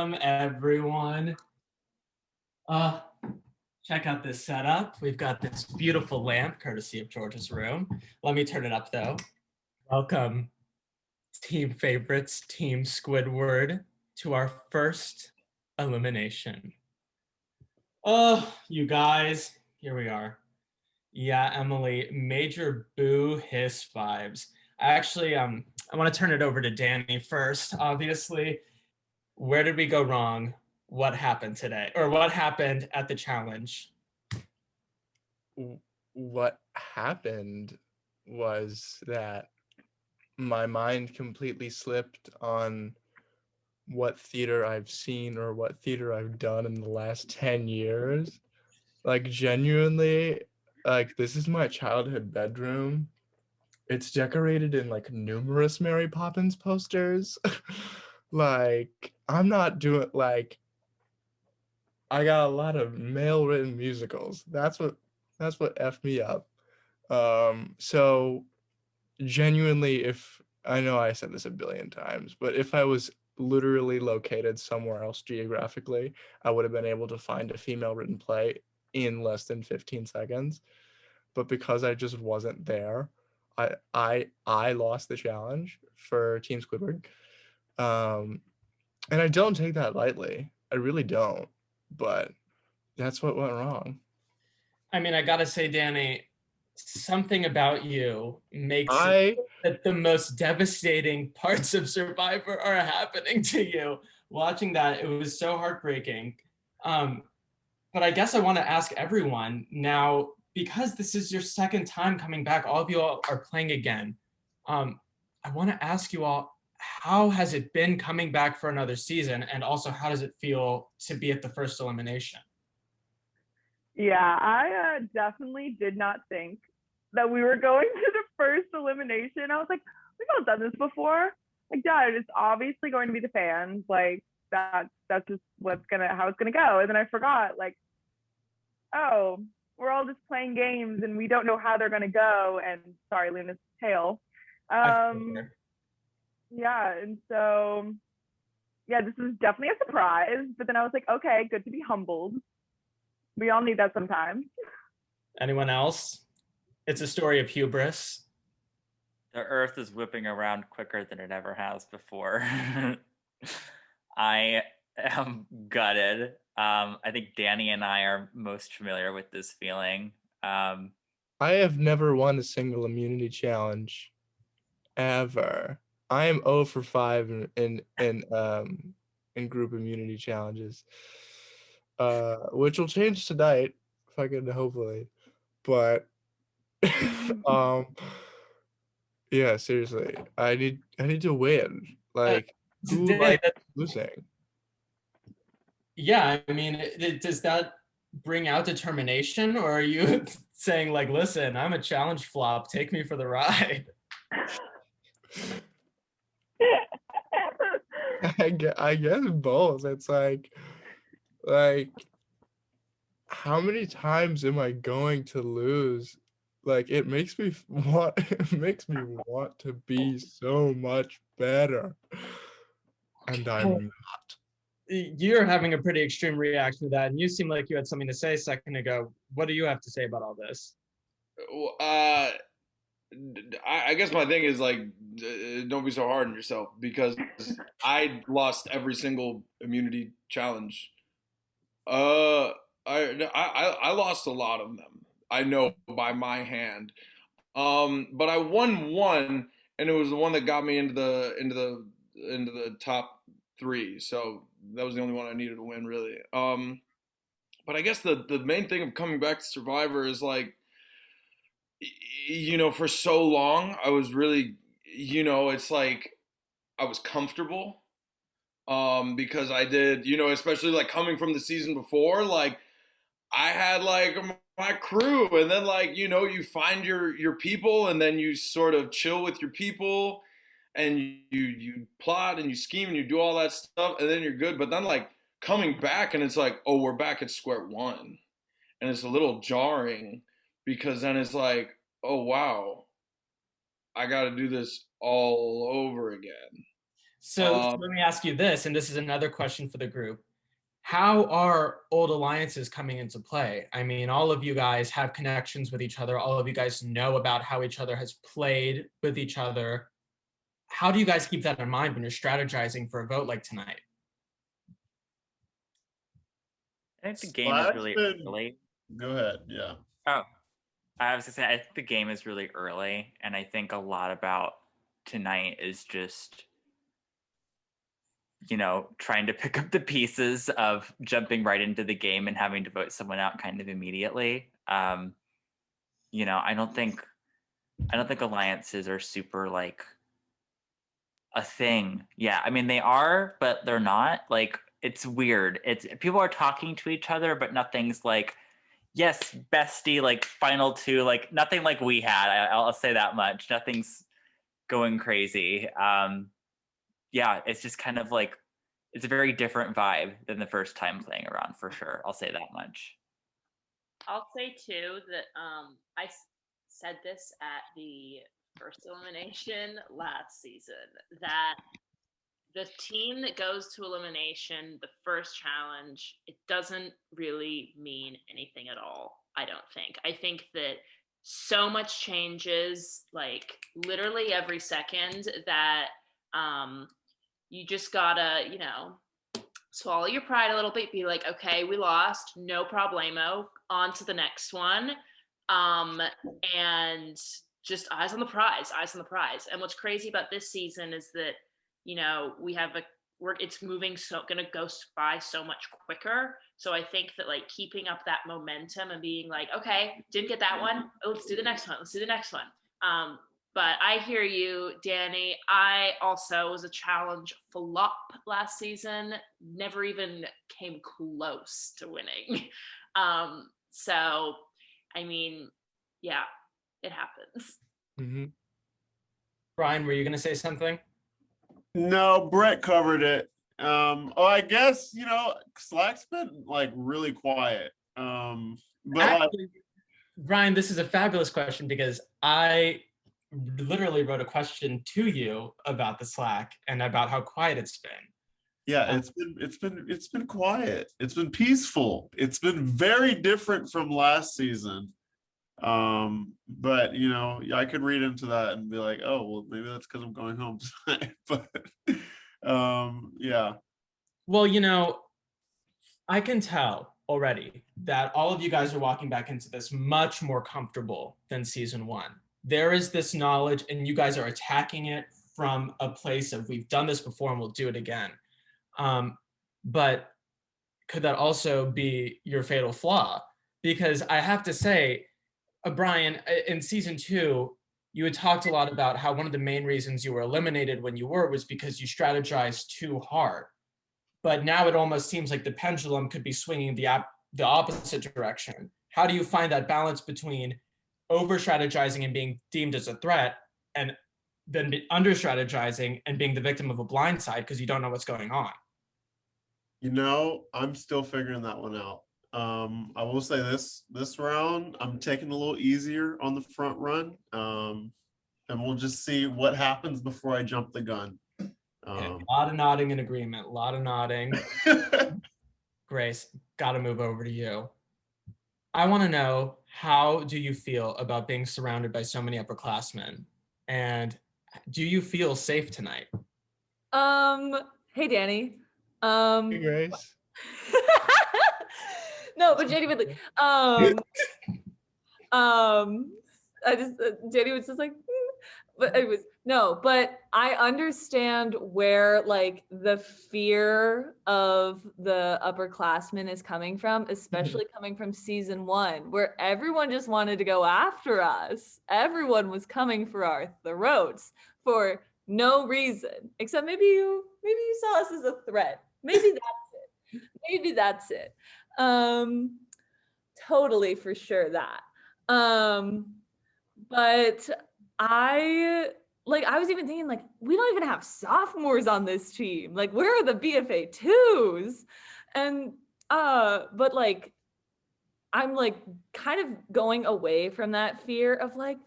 Welcome, everyone. Uh, Check out this setup. We've got this beautiful lamp, courtesy of George's room. Let me turn it up, though. Welcome, team favorites, Team Squidward, to our first elimination. Oh, you guys, here we are. Yeah, Emily, major boo hiss vibes. Actually, I want to turn it over to Danny first. Obviously, where did we go wrong? What happened today? Or what happened at the challenge? What happened was that my mind completely slipped on what theater I've seen or what theater I've done in the last 10 years. Like, genuinely, like, this is my childhood bedroom. It's decorated in like numerous Mary Poppins posters. Like, I'm not doing like I got a lot of male written musicals. That's what effed me up. So genuinely, if I know I said this a billion times, but if I was literally located somewhere else geographically, I would have been able to find a female written play in less than 15 seconds. But because I just wasn't there, I lost the challenge for Team Squidward. And I don't take that lightly. I really don't. But that's what went wrong. I mean, I gotta say, Danny, something about you makes I it that the most devastating parts of Survivor are happening to you. Watching that, it was so heartbreaking. But I guess I want to ask everyone now, because this is your second time coming back, all of you all are playing again. I want to ask you all, how has it been coming back for another season? And also, how does it feel to be at the first elimination? Yeah, I definitely did not think that we were going to the first elimination. I was like, we've all done this before. Like, Dad, it's obviously going to be the fans. Like, that's just how it's gonna go. And then I forgot, like, oh, we're all just playing games and we don't know how they're gonna go. And sorry, Luna's tail. Yeah, and so yeah, this is definitely a surprise. But then I was like, okay, good to be humbled. We all need that sometimes. Anyone else? It's a story of hubris. The earth is whipping around quicker than it ever has before. I am gutted. I think Danny and I are most familiar with this feeling. I have never won a single immunity challenge ever. I am 0 for 5 in group immunity challenges. Which will change tonight, fucking hopefully. But yeah, seriously. I need to win. Like, who likes losing? Yeah, I mean, does that bring out determination, or are you saying like, listen, I'm a challenge flop, take me for the ride? I guess both. It's like how many times am I going to lose? Like, it makes me want to be so much better. And I'm not. You're having a pretty extreme reaction to that, and you seem like you had something to say a second ago. What do you have to say about all this? I guess my thing is like, don't be so hard on yourself, because I lost every single immunity challenge. I lost a lot of them. I know by my hand. But I won one, and it was the one that got me into the top three. So that was the only one I needed to win, really. But I guess the main thing of coming back to Survivor is like, for so long I was really, it's like I was comfortable, because I did, especially like coming from the season before, like I had like my crew, and then like, you find your people, and then you sort of chill with your people, and you plot and you scheme and you do all that stuff, and then you're good. But then like coming back, and it's like, oh, we're back at square one, and it's a little jarring, because then it's like, oh wow, I got to do this all over again. So let me ask you this, and this is another question for the group. How are old alliances coming into play? I mean, all of you guys have connections with each other. All of you guys know about how each other has played with each other. How do you guys keep that in mind when you're strategizing for a vote like tonight? I think the game is really early. Go ahead. Yeah. Oh, I was gonna say, I think the game is really early, and I think a lot about tonight is just, trying to pick up the pieces of jumping right into the game and having to vote someone out kind of immediately. I don't think alliances are super like a thing. Yeah, I mean they are, but they're not. Like it's weird. It's people are talking to each other, but nothing's like, yes, bestie, like final two, like nothing like we had. I'll say that much. Nothing's going crazy. Yeah, it's just kind of like it's a very different vibe than the first time playing around for sure. I'll say that much. I'll say too that I said this at the first elimination last season that the team that goes to elimination, the first challenge, it doesn't really mean anything at all. I don't think. I think that so much changes, like literally every second, that you just gotta, swallow your pride a little bit, be like, okay, we lost, no problemo, on to the next one. And just eyes on the prize. And what's crazy about this season is that, we have it's moving gonna go by so much quicker. So I think that like keeping up that momentum and being like, okay, didn't get that one, let's do the next one. But I hear you, Danny. I also was a challenge flop last season. Never even came close to winning. So, I mean, yeah, it happens. Mm-hmm. Brian, were you going to say something? No, Brett covered it. I guess, Slack's been like really quiet. But actually, Brian, this is a fabulous question because I literally wrote a question to you about the Slack and about how quiet it's been. Yeah, it's been quiet. It's been peaceful. It's been very different from last season. But I could read into that and be like, oh, well, maybe that's because I'm going home tonight. But yeah. Well, I can tell already that all of you guys are walking back into this much more comfortable than season one. There is this knowledge and you guys are attacking it from a place of we've done this before and we'll do it again. But could that also be your fatal flaw? Because I have to say, Brian, in season 2, you had talked a lot about how one of the main reasons you were eliminated when you were was because you strategized too hard. But now it almost seems like the pendulum could be swinging the opposite direction. How do you find that balance between over-strategizing and being deemed as a threat and then under-strategizing and being the victim of a blindside because you don't know what's going on? I'm still figuring that one out. I will say this round, I'm taking a little easier on the front run. And we'll just see what happens before I jump the gun. A lot of nodding in agreement, a lot of nodding. Grace, got to move over to you. I want to know, how do you feel about being surrounded by so many upperclassmen? And do you feel safe tonight? Hey, Danny. Hey, Grace. No, but genuinely, Danny was just like, but anyways, no, but I understand where like the fear of the upperclassmen is coming from, especially coming from season 1, where everyone just wanted to go after us. Everyone was coming for our throats for no reason, except maybe you saw us as a threat. Maybe that's it. Totally for sure that. But I was even thinking like, we don't even have sophomores on this team. Like, where are the BFA 2s? And but like, I'm like kind of going away from that fear of like,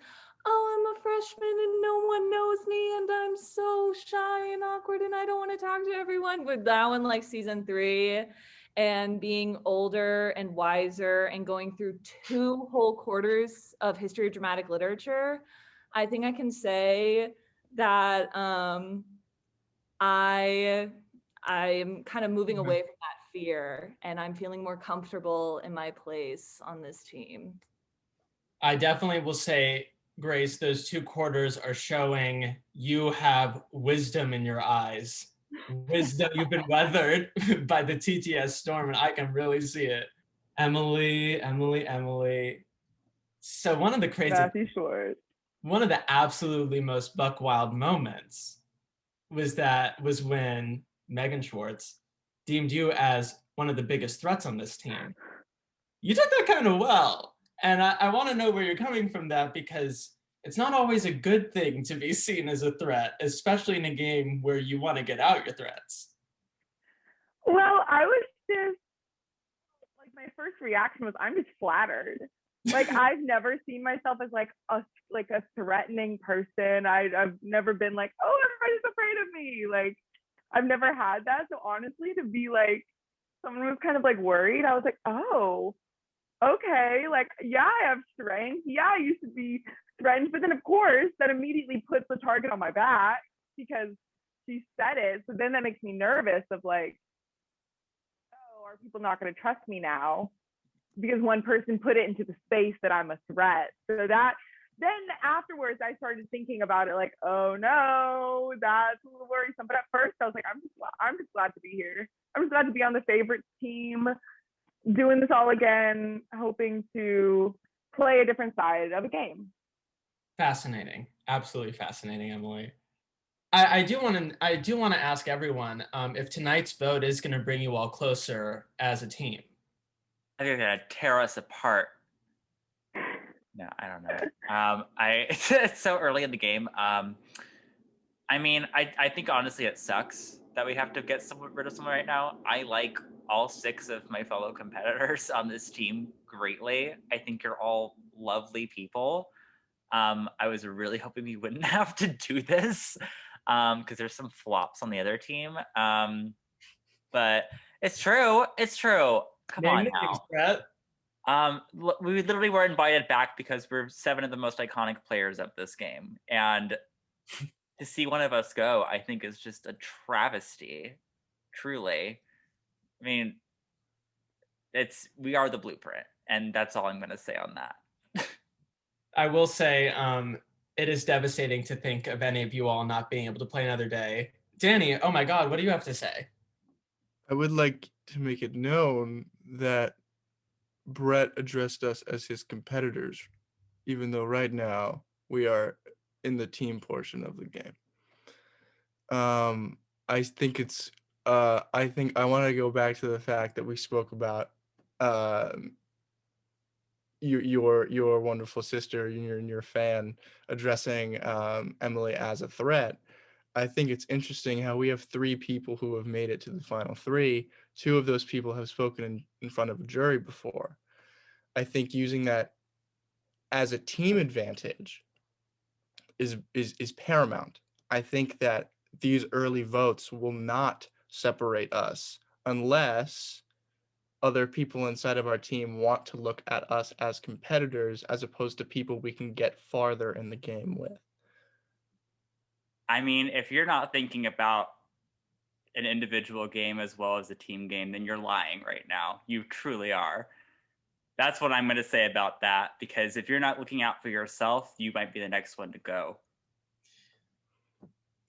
oh, I'm a freshman and no one knows me and I'm so shy and awkward and I don't want to talk to everyone. With that one, like season 3, and being older and wiser and going through 2 whole quarters of history of dramatic literature, I think I can say that I'm kind of moving away from that fear and I'm feeling more comfortable in my place on this team. I definitely will say, Grace, those 2 quarters are showing you have wisdom in your eyes. Wisdom, you've been weathered by the TTS storm, and I can really see it. Emily. So one of the crazy, Matthew Schwartz. one of the absolutely most buck wild moments was when Megan Schwartz deemed you as one of the biggest threats on this team. You took that kind of well. And I want to know where you're coming from that, because it's not always a good thing to be seen as a threat, especially in a game where you want to get out your threats. Well, I was just, like, my first reaction was, I'm just flattered. Like, I've never seen myself as like a threatening person. I've never been like, oh, everybody's afraid of me. Like, I've never had that. So honestly, to be like, someone was kind of like worried, I was like, oh, okay, like, yeah, I have strength. Yeah, I used to be threatened. But then, of course, that immediately puts the target on my back because she said it. So then that makes me nervous of like, oh, are people not going to trust me now? Because one person put it into the space that I'm a threat. So that, then afterwards, I started thinking about it like, oh no, that's a little worrisome. But at first, I was like, I'm just glad to be here. I'm just glad to be on the favorite team, doing this all again, hoping to play a different side of a game. Fascinating, absolutely fascinating, Emily. I do want to ask everyone if tonight's vote is going to bring you all closer as a team. I think they're gonna tear us apart. No, I don't know. It's so early in the game. I mean, I think honestly it sucks that we have to get rid of someone right now. I like all 6 of my fellow competitors on this team greatly. I think you're all lovely people. I was really hoping we wouldn't have to do this because there's some flops on the other team. But it's true. It's true. Come on now. We literally were invited back because we're 7 of the most iconic players of this game. And to see one of us go, I think is just a travesty. Truly. I mean, we are the blueprint. And that's all I'm going to say on that. I will say it is devastating to think of any of you all not being able to play another day. Danny, oh my God, what do you have to say? I would like to make it known that Brett addressed us as his competitors, even though right now we are in the team portion of the game. I think it's I think I want to go back to the fact that we spoke about your wonderful sister and your fan addressing Emily as a threat. I think it's interesting how we have 3 people who have made it to the final 3. 2 of those people have spoken in front of a jury before. I think using that as a team advantage is paramount. I think that these early votes will not separate us unless other people inside of our team want to look at us as competitors as opposed to people we can get farther in the game with. I mean, if you're not thinking about an individual game as well as a team game, then you're lying right now. You truly are. That's what I'm going to say about that, because if you're not looking out for yourself, you might be the next one to go.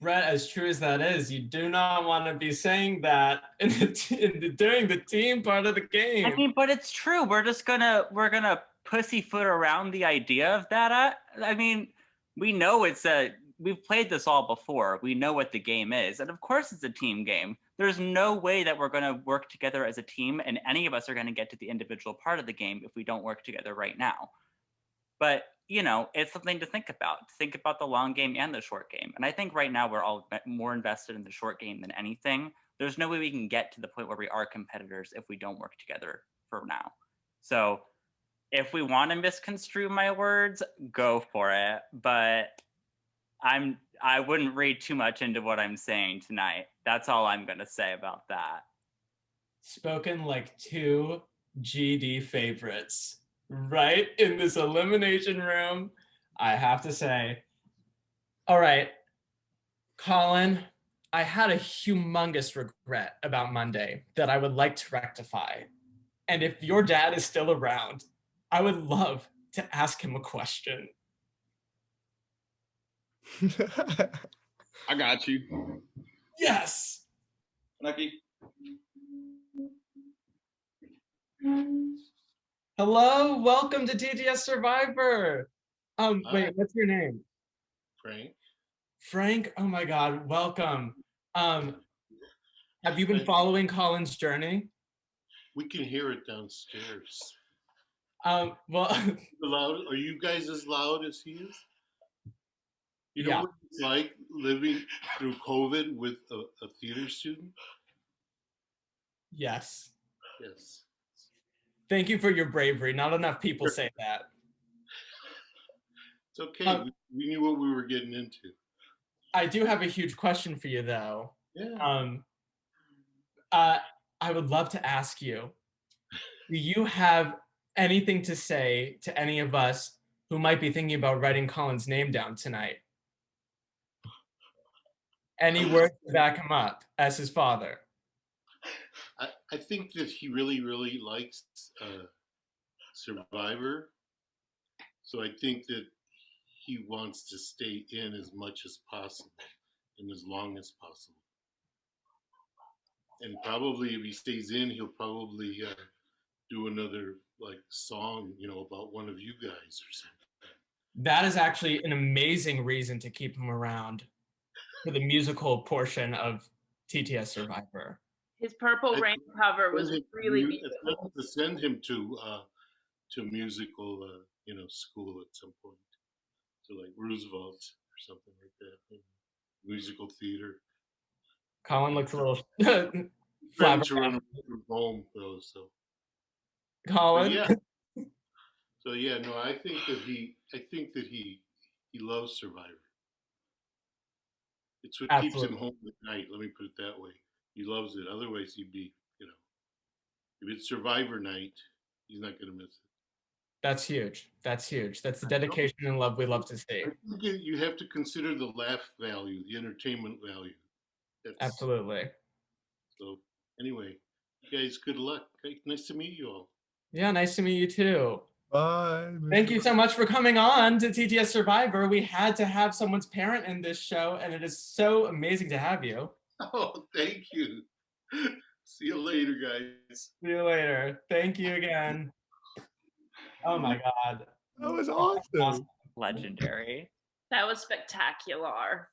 Brett, as true as that is, you do not want to be saying that during the team part of the game. I mean, but it's true. We're gonna pussyfoot around the idea of that. I mean, we know we've played this all before. We know what the game is, and of course, it's a team game. There's no way that we're gonna work together as a team, and any of us are gonna get to the individual part of the game if we don't work together right now. But it's something to think about. Think about the long game and the short game. And I think right now we're all more invested in the short game than anything. There's no way we can get to the point where we are competitors if we don't work together for now. So if we want to misconstrue my words, go for it. But I wouldn't read too much into what I'm saying tonight. That's all I'm gonna say about that. Spoken like two GD favorites right in this elimination room. I have to say. All right, Colin, I had a humongous regret about Monday that I would like to rectify. And if your dad is still around, I would love to ask him a question. I got you. Yes. Lucky. Hello, welcome to TTS Survivor. Wait, what's your name? Frank. Frank, oh my God, welcome. Have you been following Colin's journey? We can hear it downstairs. Well, Loud? Are you guys as loud as he is? You know Yeah. what it's like living through COVID with a theater student? yes. Yes. Thank you for your bravery. Not enough people say that. It's okay. We knew what we were getting into. I do have a huge question for you, though. Yeah. I would love to ask you, do you have anything to say to any of us who might be thinking about writing Colin's name down tonight? Any words to back him up as his father? I think that he really, really likes Survivor. So I think that he wants to stay in as much as possible and as long as possible. And probably if he stays in, he'll probably do another like song, about one of you guys or something. That is actually an amazing reason to keep him around for the musical portion of TTS Survivor. His Purple Rain cover was really I'd beautiful. like to send him to musical, school at some point, to like Roosevelt or something like that. Musical theater. Colin looks a little Friends flabbergasted. from home though, so. Colin? Yeah. So yeah, no, I think that he loves Survivor. It's what keeps him Absolutely. home at night. Let me put it that way. He loves it. Otherwise, he'd be, if it's Survivor night, he's not going to miss it. That's huge. That's huge. That's the dedication and love we love to see. I think you have to consider the laugh value, the entertainment value. Absolutely. So anyway, you guys, good luck. Nice to meet you all. Yeah, nice to meet you too. Bye. Thank you so much for coming on to TTS Survivor. We had to have someone's parent in this show, and it is so amazing to have you. Oh, thank you. See you later, guys. See you later. Thank you again. Oh my God. That was awesome. Legendary. That was spectacular.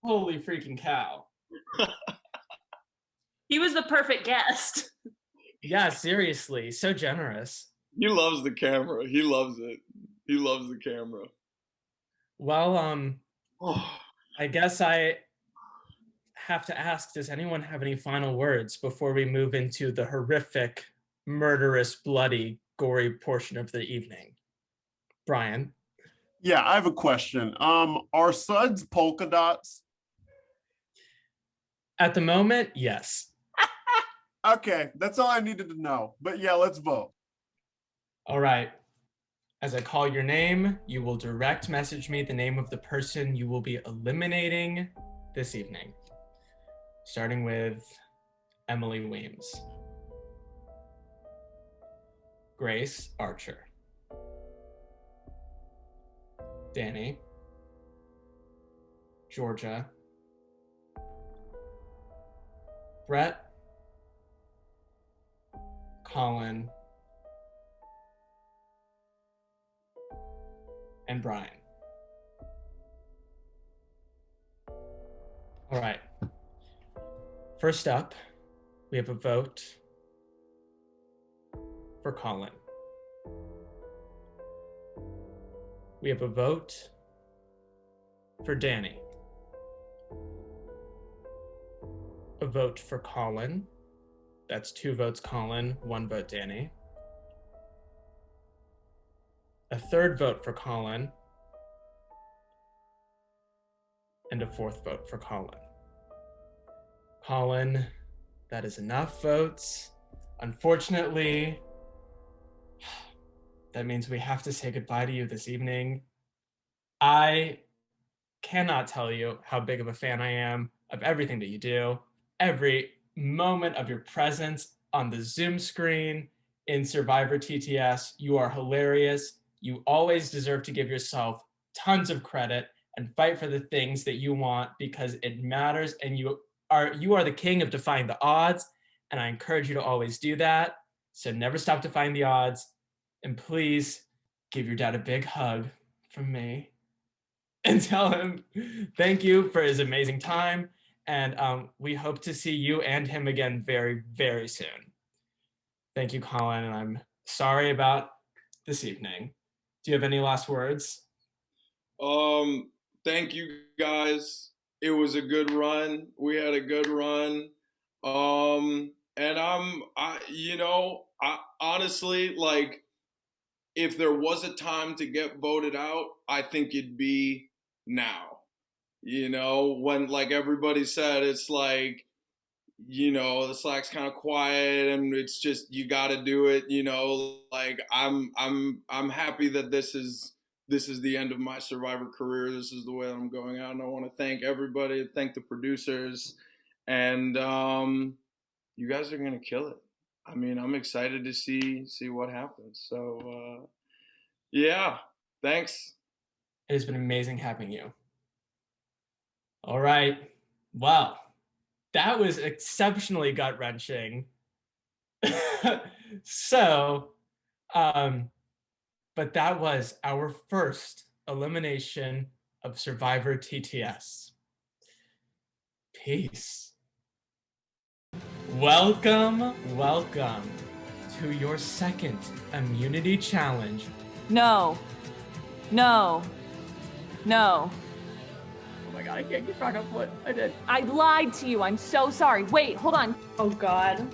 Holy freaking cow. He was the perfect guest. Yeah, seriously. So generous. He loves the camera. He loves it. He loves the camera. Well, Oh, I guess I have to ask, does anyone have any final words before we move into the horrific, murderous, bloody, gory portion of the evening? Brian? Yeah, I have a question. Are suds polka dots? At the moment, yes. Okay, that's all I needed to know. But yeah, let's vote. All right. As I call your name, you will direct message me the name of the person you will be eliminating this evening. Starting with Emily Weems. Grace Archer. Danny. Georgia. Brett. Colin. And Brian. All right. First up, we have a vote for Colin. We have a vote for Danny. A vote for Colin. That's 2 votes Colin, 1 vote Danny. a third vote for Colin, and a fourth vote for Colin. Colin, that is enough votes. Unfortunately, that means we have to say goodbye to you this evening. I cannot tell you how big of a fan I am of everything that you do, every moment of your presence on the Zoom screen in Survivor TTS. You are hilarious. You always deserve to give yourself tons of credit and fight for the things that you want because it matters, and you are the king of defying the odds, and I encourage you to always do that. So never stop defying the odds, and please give your dad a big hug from me and tell him thank you for his amazing time, and we hope to see you and him again very, very soon. Thank you, Colin, and I'm sorry about this evening. Do you have any last words? Thank you guys. It was a good run. We had a good run. And I honestly, like, if there was a time to get voted out, I think it'd be now. When, like everybody said, it's like, the Slack's kind of quiet and it's just, you got to do it. Like I'm happy that this is the end of my Survivor career. This is the way that I'm going out, and I want to thank everybody, thank the producers, and you guys are gonna kill it. I mean, I'm excited to see what happens. So yeah, thanks. It has been amazing having you. All right. Well, that was exceptionally gut-wrenching. So, but that was our first elimination of Survivor TTS. Peace. Welcome to your second immunity challenge. No. Oh my god, I can't keep track of what I did. I lied to you. I'm so sorry. Wait, hold on. Oh god.